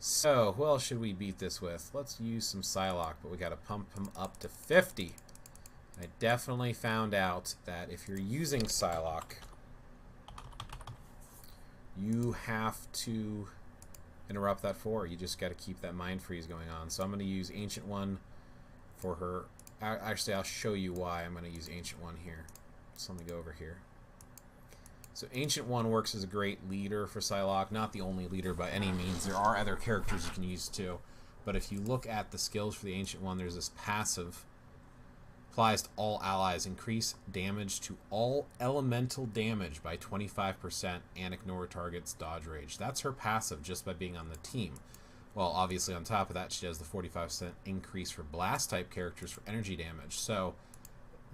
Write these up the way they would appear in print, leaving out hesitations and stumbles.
So, who else should we beat this with? Let's use some Psylocke, but we got to pump him up to 50. I definitely found out that if you're using Psylocke, you have to interrupt that 4. You just got to keep that Mind Freeze going on. So I'm going to use Ancient One for her. Actually, I'll show you why I'm going to use Ancient One here. So let me go over here. So Ancient One works as a great leader for Psylocke. Not the only leader by any means. There are other characters you can use too. But if you look at the skills for the Ancient One, there's this passive. Applies to all allies. Increase damage to all elemental damage by 25% and ignore target's dodge rage. That's her passive just by being on the team. Well, obviously on top of that, she does the 45% increase for blast type characters for energy damage. So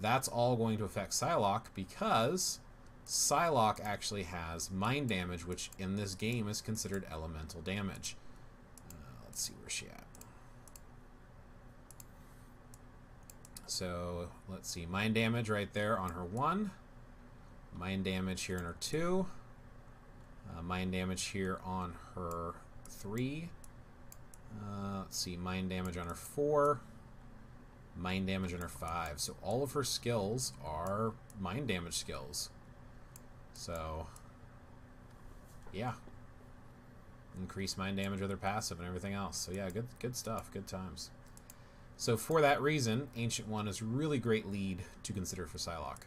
that's all going to affect Psylocke because Psylocke actually has mind damage, which in this game is considered elemental damage. Let's see where she's at. So let's see, mind damage right there on her 1, mind damage here on her 2, mind damage here on her 3. Let's see, mind damage on her 4, mind damage on her 5. So all of her skills are mind damage skills. So, yeah. Increase mind damage with her passive and everything else. So yeah, good stuff, good times. So for that reason, Ancient One is a really great lead to consider for Psylocke.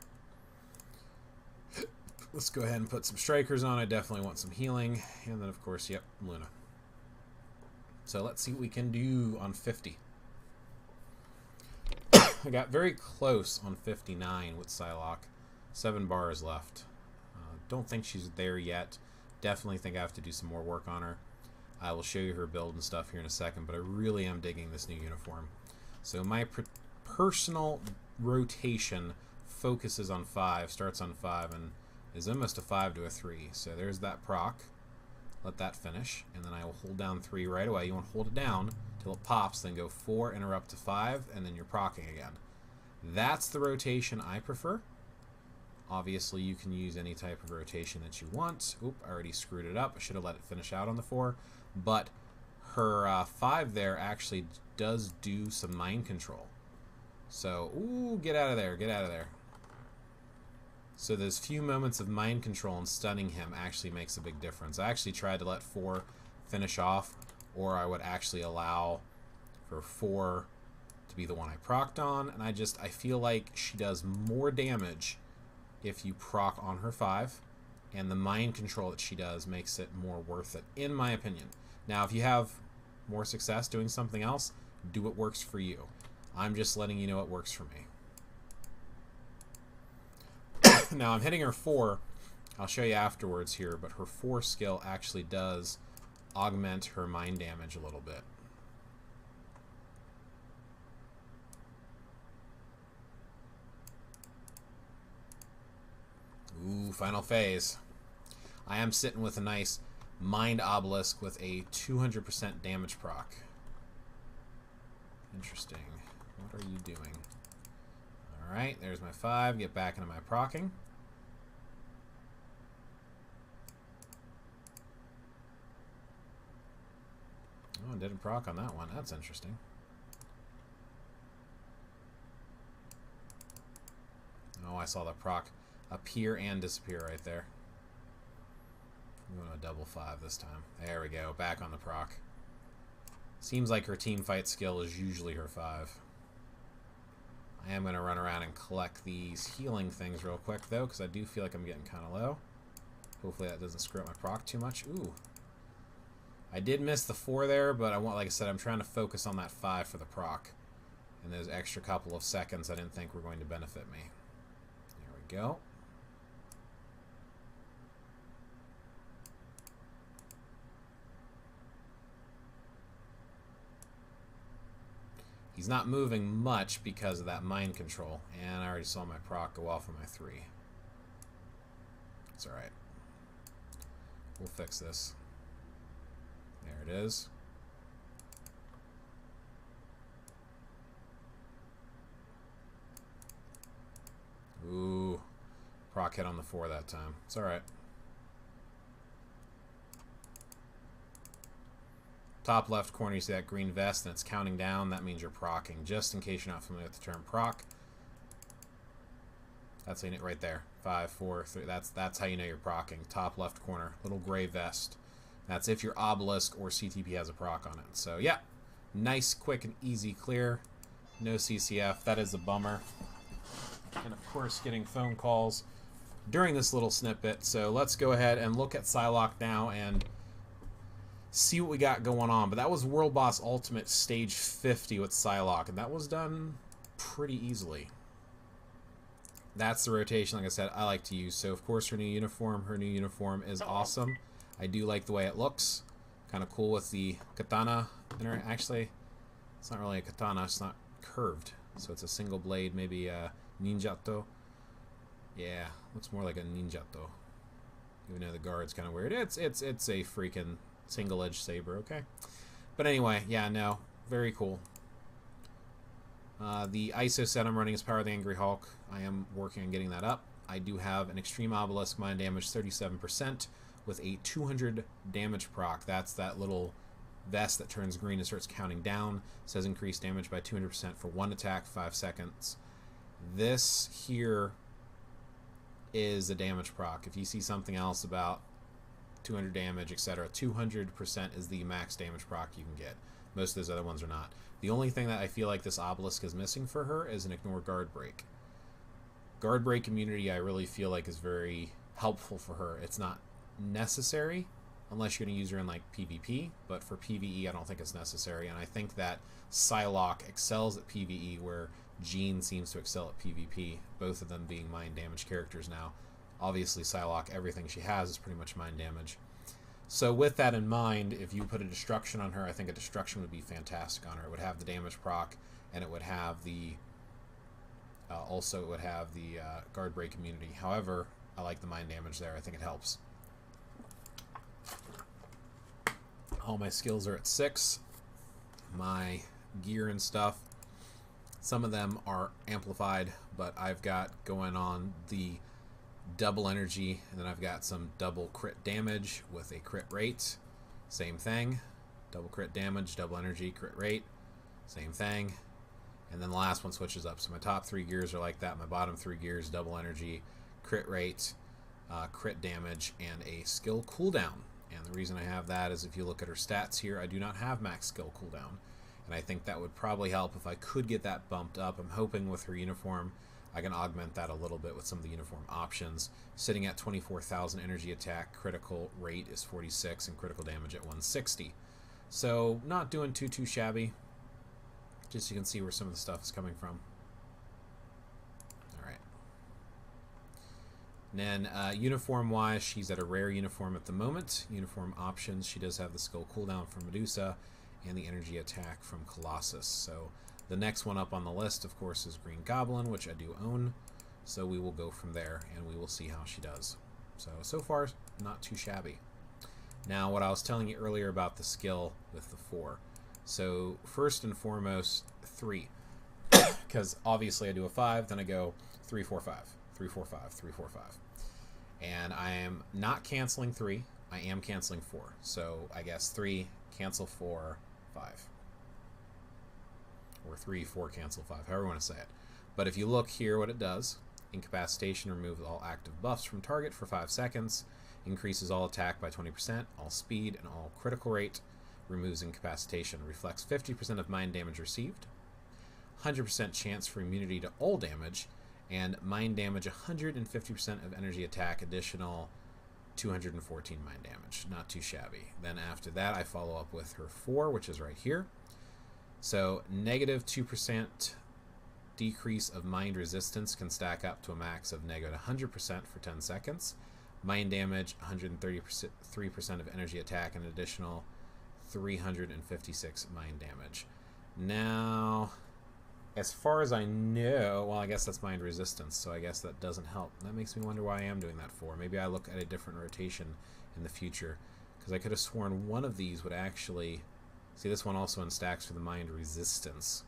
Let's go ahead and put some strikers on. I definitely want some healing. And then, of course, yep, Luna. So let's see what we can do on 50. I got very close on 59 with Psylocke. 7 bars left. Don't think she's there yet. Definitely think I have to do some more work on her. I will show you her build and stuff here in a second, but I really am digging this new uniform. So my personal rotation focuses on 5, starts on 5, and is almost a 5 to a 3. So there's that proc. Let that finish, and then I will hold down 3 right away. You want to hold it down till it pops, then go 4, interrupt to 5, and then you're procking again. That's the rotation I prefer. Obviously, you can use any type of rotation that you want. Oop, I already screwed it up. I should have let it finish out on the 4. But her 5 there actually does do some mind control. So, ooh, get out of there, get out of there. So those few moments of mind control and stunning him actually makes a big difference. I actually tried to let 4 finish off, or I would actually allow for 4 to be the one I procced on, and I feel like she does more damage if you proc on her 5, and the mind control that she does makes it more worth it, in my opinion. Now, if you have more success doing something else, do what works for you. I'm just letting you know what works for me. Now, I'm hitting her 4. I'll show you afterwards here, but her 4 skill actually does augment her mind damage a little bit. Ooh, final phase. I am sitting with a nice Mind Obelisk with a 200% damage proc. Interesting. What are you doing? Alright, there's my 5. Get back into my procking. Oh, didn't proc on that one. That's interesting. Oh, I saw the proc appear and disappear right there. I'm going to double 5 this time. There we go. Back on the proc. Seems like her team fight skill is usually her 5. I am going to run around and collect these healing things real quick, though, because I do feel like I'm getting kind of low. Hopefully that doesn't screw up my proc too much. Ooh. I did miss the 4 there, but like I said, I'm trying to focus on that 5 for the proc. And those extra couple of seconds I didn't think were going to benefit me. There we go. He's not moving much because of that mind control. And I already saw my proc go off on my 3. It's alright. We'll fix this. There it is. Ooh. Proc hit on the 4 that time. It's alright. Top left corner, you see that green vest, and it's counting down. That means you're proccing. Just in case you're not familiar with the term proc, that's it right there. 5, 4, 3. That's how you know you're proccing. Top left corner, little gray vest. That's if your obelisk or CTP has a proc on it. So yeah, nice, quick, and easy clear. No CCF. That is a bummer. And of course, getting phone calls during this little snippet. So let's go ahead and look at Psylocke now and see what we got going on. But that was World Boss Ultimate Stage 50 with Psylocke, and that was done pretty easily. That's the rotation, like I said, I like to use. So, of course, her new uniform is awesome. I do like the way it looks. Kind of cool with the katana. Actually, it's not really a katana. It's not curved. So it's a single blade, maybe a ninjato. Yeah, looks more like a ninjato. Even though the guard's kind of weird. It's a freaking single-edged saber, okay? But anyway, yeah, no, very cool. The ISO set I'm running is Power of the Angry Hulk. I am working on getting that up. I do have an Extreme Obelisk Mind Damage 37% with a 200 damage proc. That's that little vest that turns green and starts counting down. It says increase damage by 200% for 1 attack, 5 seconds. This here is a damage proc. If you see something else about 200 damage, etc., 200% is the max damage proc you can get. Most of those other ones are not. The only thing that I feel like this obelisk is missing for her is an ignore guard break. Guard break immunity I really feel like is very helpful for her. It's not necessary unless you're going to use her in like PvP, but for PvE I don't think it's necessary, and I think that Psylocke excels at PvE where Jean seems to excel at PvP, both of them being mind damage characters now. Obviously Psylocke, everything she has is pretty much mind damage. So with that in mind, if you put a destruction on her, I think a destruction would be fantastic on her. It would have the damage proc, and it would have the also it would have the guard break immunity. However, I like the mind damage there. I think it helps. All my skills are at 6. My gear and stuff, some of them are amplified, but I've got going on the double energy, and then I've got some double crit damage with a crit rate. Same thing. Double crit damage, double energy, crit rate. Same thing. And then the last one switches up. So my top 3 gears are like that. My bottom 3 gears, double energy, crit rate, crit damage, and a skill cooldown. And the reason I have that is if you look at her stats here, I do not have max skill cooldown. And I think that would probably help if I could get that bumped up. I'm hoping with her uniform I can augment that a little bit with some of the uniform options. Sitting at 24,000 energy attack, critical rate is 46, and critical damage at 160. So not doing too shabby. Just so you can see where some of the stuff is coming from. Alright. Then uniform-wise, she's at a rare uniform at the moment. Uniform options, she does have the skill cooldown from Medusa and the energy attack from Colossus. So the next one up on the list, of course, is Green Goblin, which I do own. So we will go from there, and we will see how she does. So far, not too shabby. Now, what I was telling you earlier about the skill with the 4. So first and foremost, 3. Because obviously I do a 5, then I go 3, 4, 5. 3, 4, 5, 3, 4, 5. And I am not canceling 3. I am canceling 4. So I guess 3, cancel 4, 5. Or 3, 4, cancel 5, however you want to say it. But if you look here what it does, incapacitation removes all active buffs from target for 5 seconds, increases all attack by 20%, all speed, and all critical rate, removes incapacitation, reflects 50% of mind damage received, 100% chance for immunity to all damage, and mind damage 150% of energy attack, additional 214 mind damage. Not too shabby. Then after that I follow up with her 4, which is right here. So negative 2% decrease of mind resistance can stack up to a max of negative 100% for 10 seconds. Mind damage, 133% of energy attack, and an additional 356 mind damage. Now, as far as I know, well, I guess that's mind resistance, so I guess that doesn't help. That makes me wonder why I am doing that for. Maybe I look at a different rotation in the future, because I could have sworn one of these would actually... See, this one also unstacks for the mind resistance.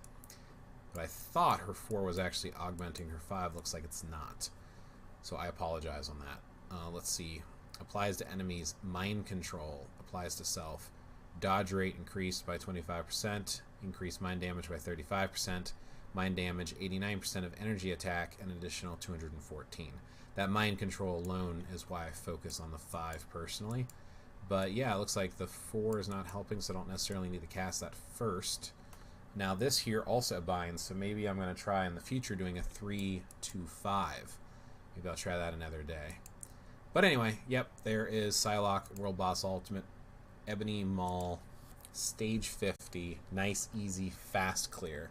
But I thought her 4 was actually augmenting her 5. Looks like it's not. So I apologize on that. Let's see. Applies to enemies. Mind control. Applies to self. Dodge rate increased by 25%, increased mind damage by 35%, mind damage 89% of energy attack, an additional 214. That mind control alone is why I focus on the 5 personally. But yeah, it looks like the 4 is not helping, so I don't necessarily need to cast that first. Now this here also binds, so maybe I'm going to try in the future doing a 3-5. Maybe I'll try that another day. But anyway, yep, there is Psylocke World Boss Ultimate, Ebony Maw, Stage 50. Nice, easy, fast clear.